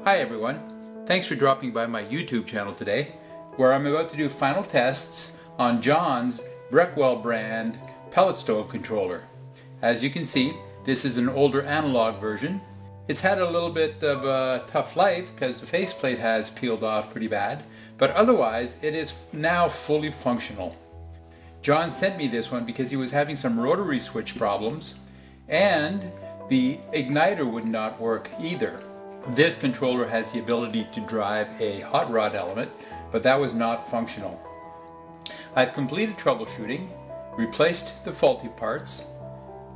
Hi everyone, thanks for dropping by my YouTube channel today, where I'm about to do final tests on John's Breckwell brand Pellet Stove Controller. As you can see, this is an older analog version. It's had a little bit of a tough life because the faceplate has peeled off pretty bad, but otherwise it is now fully functional. John sent me this one because he was having some rotary switch problems and the igniter would not work either. This controller has the ability to drive a hot rod element, but that was not functional. I've completed troubleshooting, replaced the faulty parts,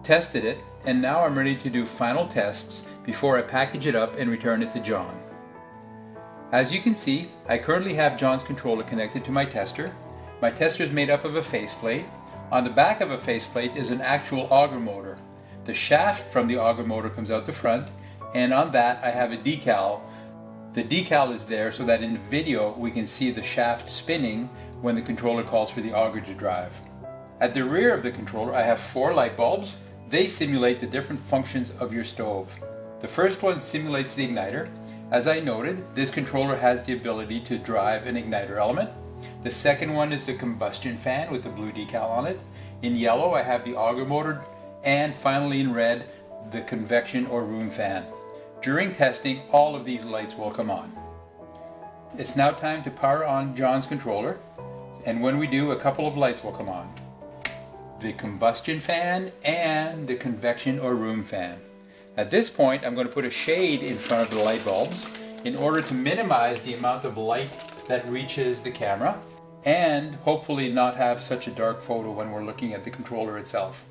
tested it, and now I'm ready to do final tests before I package it up and return it to John. As you can see, I currently have John's controller connected to my tester. My tester is made up of a faceplate. On the back of a faceplate is an actual auger motor. The shaft from the auger motor comes out the front, and on that I have a decal. The decal is there so that in the video we can see the shaft spinning when the controller calls for the auger to drive. At the rear of the controller I have 4 light bulbs. They simulate the different functions of your stove. The first one simulates the igniter. As I noted, this controller has the ability to drive an igniter element. The second one is the combustion fan with the blue decal on it. In yellow I have the auger motor, and finally in red the convection or room fan. During testing, all of these lights will come on. It's now time to power on John's controller, and when we do, a couple of lights will come on. The combustion fan and the convection or room fan. At this point, I'm going to put a shade in front of the light bulbs in order to minimize the amount of light that reaches the camera and hopefully not have such a dark photo when we're looking at the controller itself.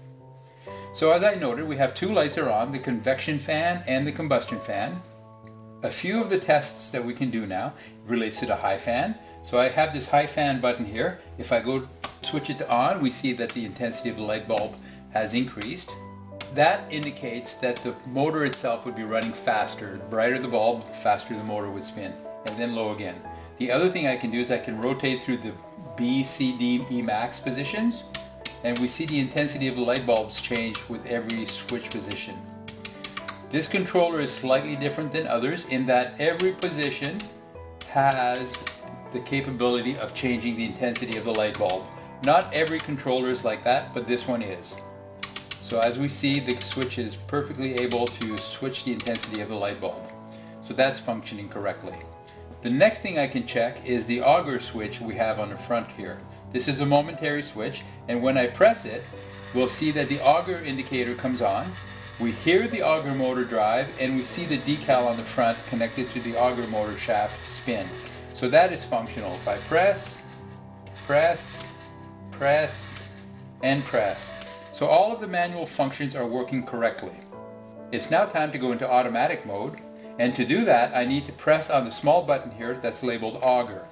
So as I noted, we have 2 lights are on, the convection fan and the combustion fan. A few of the tests that we can do now relates to the high fan. So I have this high fan button here. If I go switch it to on, we see that the intensity of the light bulb has increased. That indicates that the motor itself would be running faster. The brighter the bulb, the faster the motor would spin, and then low again. The other thing I can do is I can rotate through the B, C, D, E max positions, and we see the intensity of the light bulbs change with every switch position. This controller is slightly different than others in that every position has the capability of changing the intensity of the light bulb. Not every controller is like that, but this one is. So as we see, the switch is perfectly able to switch the intensity of the light bulb. So that's functioning correctly. The next thing I can check is the auger switch we have on the front here. This is a momentary switch, and when I press it, we'll see that the auger indicator comes on. We hear the auger motor drive, and we see the decal on the front connected to the auger motor shaft spin. So that is functional. If I press, and press. So all of the manual functions are working correctly. It's now time to go into automatic mode, and to do that I need to press on the small button here that's labeled auger.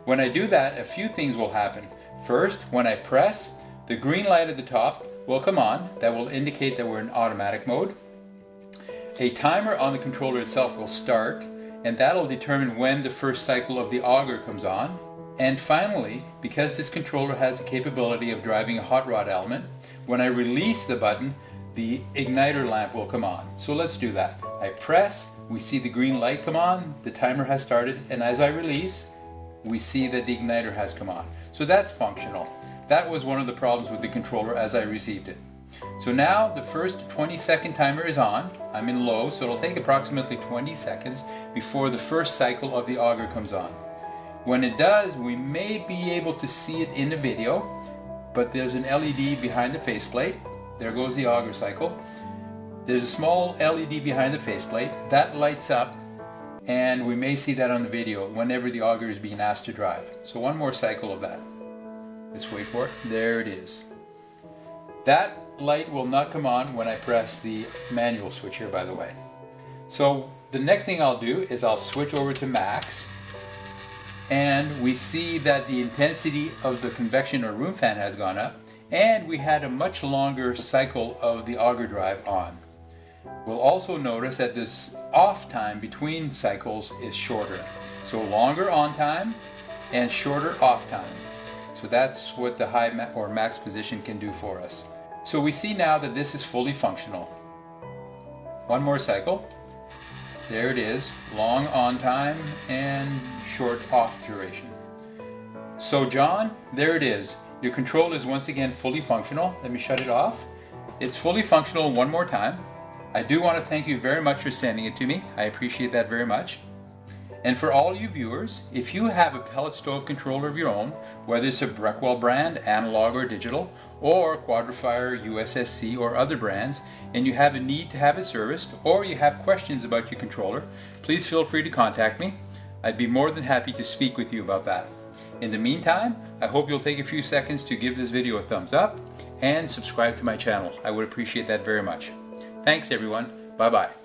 When I do that, a few things will happen. First, when I press, the green light at the top will come on. That will indicate that we're in automatic mode. A timer on the controller itself will start, and that'll determine when the first cycle of the auger comes on. And finally, because this controller has the capability of driving a hot rod element, when I release the button, the igniter lamp will come on. So let's do that. I press, we see the green light come on, the timer has started, and as I release, we see that the igniter has come on. So that's functional. That was one of the problems with the controller as I received it. So now the first 20-second timer is on. I'm in low, so it'll take approximately 20 seconds before the first cycle of the auger comes on. When it does, we may be able to see it in the video, but there's an LED behind the faceplate. There goes the auger cycle. There's a small LED behind the faceplate. That lights up, and we may see that on the video whenever the auger is being asked to drive. So one more cycle of that. Let's wait for it. There it is. That light will not come on when I press the manual switch here, by the way. So the next thing I'll do is I'll switch over to max, and we see that the intensity of the convection or room fan has gone up, and we had a much longer cycle of the auger drive on. We'll also notice that this off time between cycles is shorter. So longer on time and shorter off time. So that's what the high or max position can do for us. So we see now that this is fully functional. One more cycle. There it is, long on time and short off duration. So John, there it is. Your controller is once again fully functional. Let me shut it off. It's fully functional one more time. I do want to thank you very much for sending it to me. I appreciate that very much. And for all you viewers, if you have a pellet stove controller of your own, whether it's a Breckwell brand, analog or digital, or Quadrifire, USSC or other brands, and you have a need to have it serviced, or you have questions about your controller, please feel free to contact me. I'd be more than happy to speak with you about that. In the meantime, I hope you'll take a few seconds to give this video a thumbs up and subscribe to my channel. I would appreciate that very much. Thanks everyone. Bye-bye.